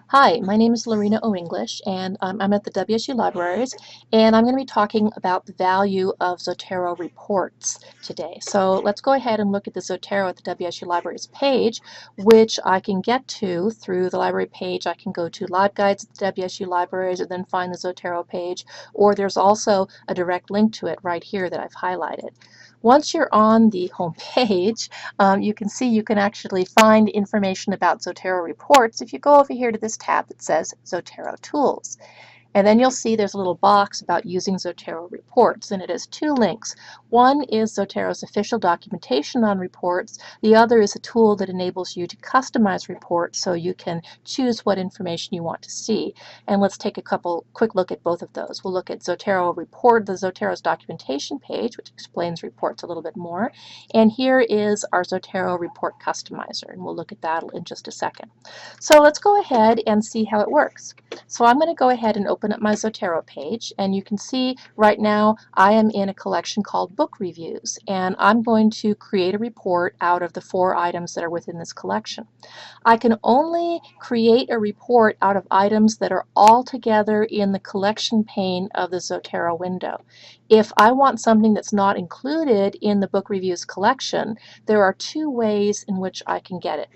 Hi, my name is Lorena O. English, and I'm at the WSU Libraries, and I'm going to be talking about the value of Zotero reports today. So let's go ahead and look at the Zotero at the WSU Libraries page, which I can get to through the library page. I can go to Live Guides at the WSU Libraries and then find the Zotero page, or there's also a direct link to it right here that I've highlighted. Once you're on the home page, you can see you can actually find information about Zotero reports if you go over here to this tab that says Zotero Tools. And then you'll see there's a little box about using Zotero reports, and it has two links. One is Zotero's official documentation on reports. The other is a tool that enables you to customize reports so you can choose what information you want to see. And let's take a quick look at both of those. We'll look at Zotero report, the Zotero's documentation page, which explains reports a little bit more. And here is our Zotero report customizer, and we'll look at that in just a second. So let's go ahead and see how it works. So I'm going to go ahead and open up my Zotero page, and you can see right now I am in a collection called Book Reviews, and I'm going to create a report out of the 4 items that are within this collection. I can only create a report out of items that are all together in the collection pane of the Zotero window. If I want something that's not included in the Book Reviews collection, there are 2 ways in which I can get it.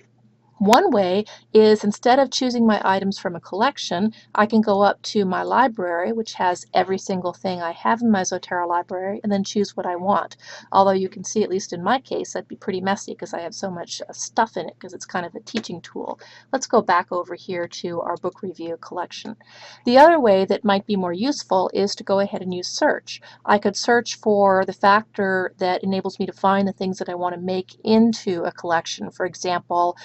One way is, instead of choosing my items from a collection, I can go up to my library, which has every single thing I have in my Zotero library, and then choose what I want. Although you can see, at least in my case, that'd be pretty messy because I have so much stuff in it because it's kind of a teaching tool. Let's go back over here to our book review collection. The other way that might be more useful is to go ahead and use search. I could search for the factor that enables me to find the things that I want to make into a collection. For example,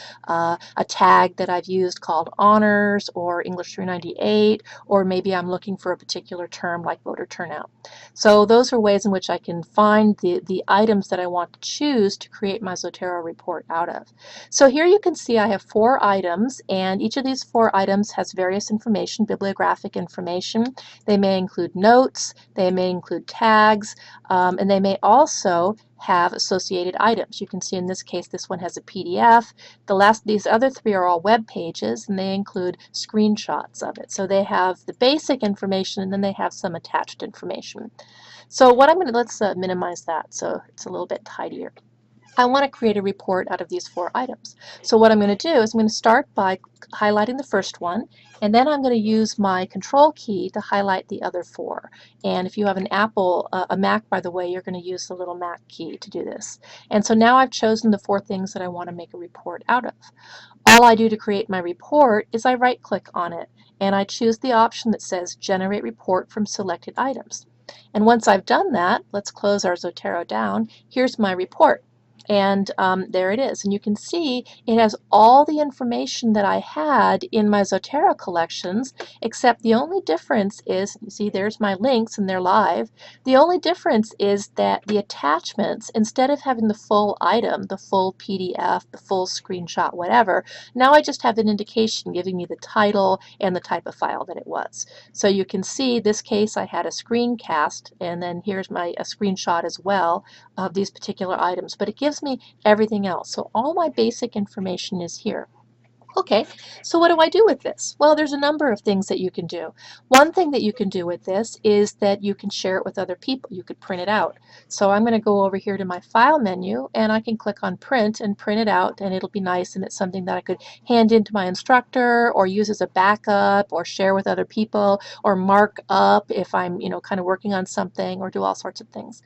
a tag that I've used called honors or English 398, or maybe I'm looking for a particular term like voter turnout. So those are ways in which I can find the items that I want to choose to create my Zotero report out of. So here you can see I have 4 items, and each of these 4 items has various information, bibliographic information. They may include notes, they may include tags, and they may also have associated items. You can see in this case this one has a PDF. These other 3 are all web pages, and they include screenshots of it. So they have the basic information, and then they have some attached information. So let's minimize that so it's a little bit tidier. I want to create a report out of these 4 items. So what I'm going to do is I'm going to start by highlighting the first one, and then I'm going to use my control key to highlight the other 4. And if you have an a Mac, by the way, you're going to use the little Mac key to do this. And so now I've chosen the 4 things that I want to make a report out of. All I do to create my report is I right-click on it, and I choose the option that says Generate Report from Selected Items. And once I've done that, let's close our Zotero down. Here's my report. And there it is. And you can see it has all the information that I had in my Zotero collections, except the only difference is, you see there's my links and they're live. The only difference is that the attachments, instead of having the full item, the full PDF, the full screenshot, whatever, now I just have an indication giving me the title and the type of file that it was. So you can see this case I had a screencast, and then here's a screenshot as well of these particular items, but it gives me everything else. So all my basic information is here. Okay, so what do I do with this? Well, there's a number of things that you can do. One thing that you can do with this is that you can share it with other people. You could print it out. So I'm going to go over here to my File menu, and I can click on Print and print it out, and it'll be nice, and it's something that I could hand in to my instructor or use as a backup or share with other people or mark up if I'm, kind of working on something, or do all sorts of things.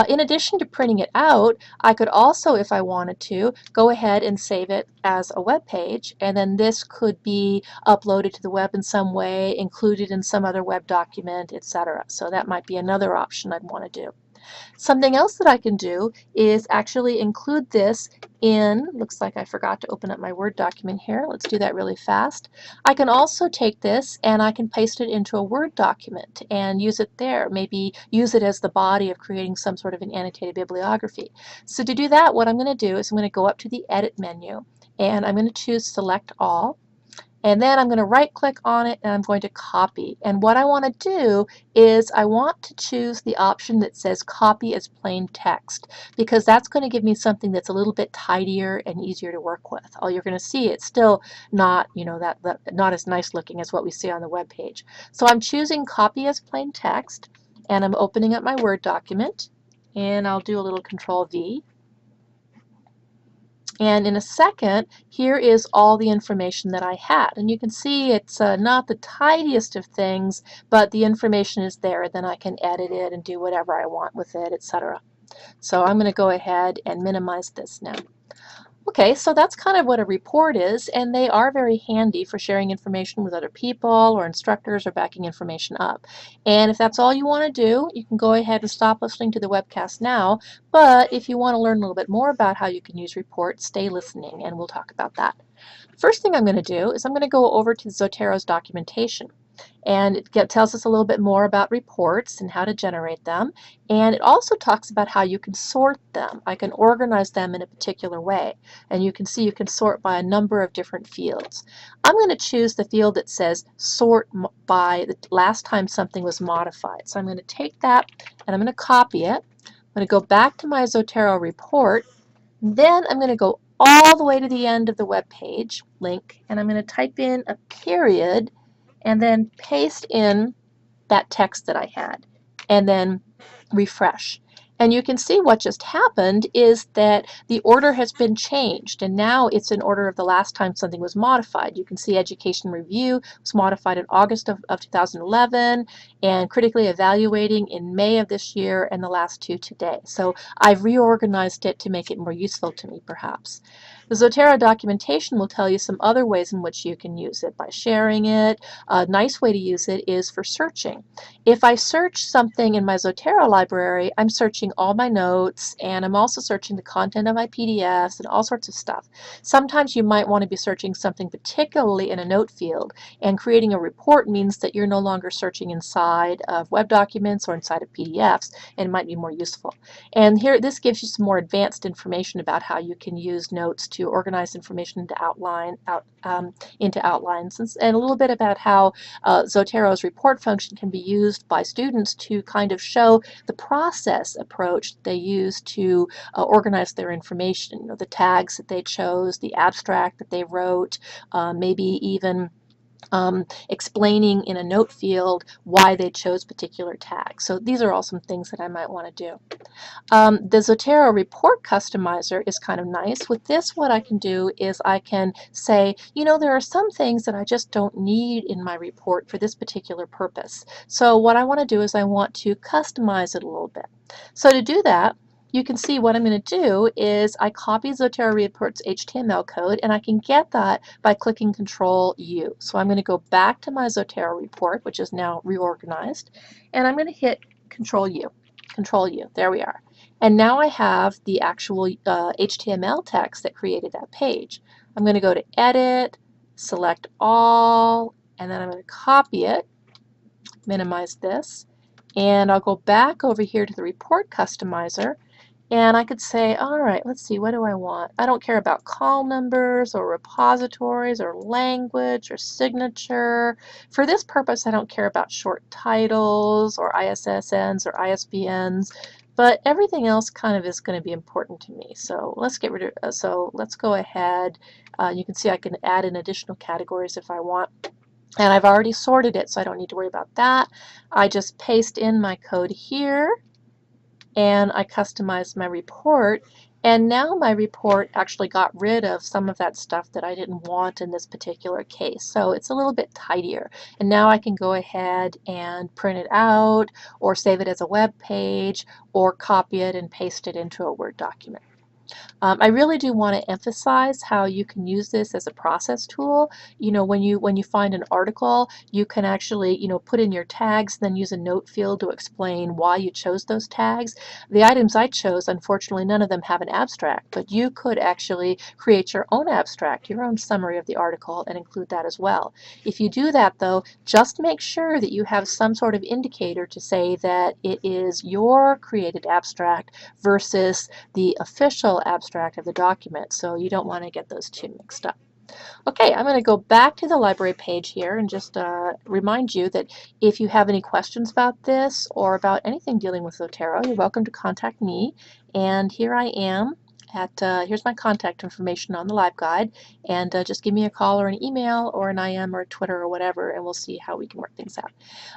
In addition to printing it out, I could also, if I wanted to, go ahead and save it as a web page, and then this could be uploaded to the web in some way, included in some other web document, etc. So that might be another option I'd want to do. Something else that I can do is actually include this in, looks like I forgot to open up my Word document here. Let's do that really fast. I can also take this and I can paste it into a Word document and use it there. Maybe use it as the body of creating some sort of an annotated bibliography. So to do that, what I'm going to do is I'm going to go up to the Edit menu, and I'm going to choose Select All. And then I'm going to right click on it and I'm going to copy. And what I want to do is I want to choose the option that says copy as plain text, because that's going to give me something that's a little bit tidier and easier to work with. All you're going to see, it's still not, not as nice looking as what we see on the web page. So I'm choosing copy as plain text, and I'm opening up my Word document, and I'll do a little Control V. And in a second, here is all the information that I had. And you can see it's not the tidiest of things, but the information is there. Then I can edit it and do whatever I want with it, etc. So I'm going to go ahead and minimize this now. Okay, so that's kind of what a report is, and they are very handy for sharing information with other people or instructors or backing information up. And if that's all you want to do, you can go ahead and stop listening to the webcast now, but if you want to learn a little bit more about how you can use reports, stay listening and we'll talk about that. First thing I'm going to do is I'm going to go over to Zotero's documentation. And it tells us a little bit more about reports and how to generate them. And it also talks about how you can sort them. I can organize them in a particular way. And you can see you can sort by a number of different fields. I'm going to choose the field that says sort by the last time something was modified. So I'm going to take that and I'm going to copy it. I'm going to go back to my Zotero report. Then I'm going to go all the way to the end of the web page link, and I'm going to type in a period and then paste in that text that I had, and then refresh. And you can see what just happened is that the order has been changed, and now it's in order of the last time something was modified. You can see Education Review was modified in August of 2011, and Critically Evaluating in May of this year, and the last two today. So I've reorganized it to make it more useful to me, perhaps. The Zotero documentation will tell you some other ways in which you can use it by sharing it. A nice way to use it is for searching. If I search something in my Zotero library, I'm searching all my notes, and I'm also searching the content of my PDFs and all sorts of stuff. Sometimes you might want to be searching something particularly in a note field, and creating a report means that you're no longer searching inside of web documents or inside of PDFs, and it might be more useful. And here, this gives you some more advanced information about how you can use notes to organize information into outlines, and a little bit about how Zotero's report function can be used by students to kind of show the process approach they use to organize their information. You know, the tags that they chose, the abstract that they wrote, maybe even explaining in a note field why they chose particular tags. So these are all some things that I might want to do. The Zotero report customizer is kind of nice. With this, what I can do is I can say, there are some things that I just don't need in my report for this particular purpose. So what I want to do is I want to customize it a little bit. So to do that, you can see what I'm going to do is I copy Zotero Report's HTML code, and I can get that by clicking Control U. So I'm going to go back to my Zotero report, which is now reorganized, and I'm going to hit Control U. Control U. There we are. And now I have the actual HTML text that created that page. I'm going to go to Edit, select All, and then I'm going to copy it, minimize this, and I'll go back over here to the Report Customizer, and I could say, all right, let's see, what do I want? I don't care about call numbers or repositories or language or signature. For this purpose, I don't care about short titles or ISSNs or ISBNs, but everything else kind of is going to be important to me. So let's get rid of, let's go ahead. You can see I can add in additional categories if I want. And I've already sorted it, so I don't need to worry about that. I just paste in my code here, and I customized my report, and now my report actually got rid of some of that stuff that I didn't want in this particular case. So it's a little bit tidier, and now I can go ahead and print it out or save it as a web page or copy it and paste it into a Word document. I really do want to emphasize how you can use this as a process tool. When you find an article, you can actually put in your tags, then use a note field to explain why you chose those tags. The items I chose, unfortunately, none of them have an abstract, but you could actually create your own abstract, your own summary of the article, and include that as well. If you do that, though, just make sure that you have some sort of indicator to say that it is your created abstract versus the official abstract of the document, so you don't want to get those two mixed up. Okay, I'm going to go back to the library page here and just remind you that if you have any questions about this or about anything dealing with Zotero, you're welcome to contact me. And here I am here's my contact information on the Live Guide. And just give me a call or an email or an IM or a Twitter or whatever, and we'll see how we can work things out.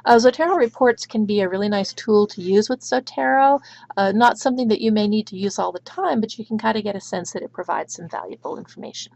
Zotero reports can be a really nice tool to use with Zotero. Not something that you may need to use all the time, but you can kind of get a sense that it provides some valuable information.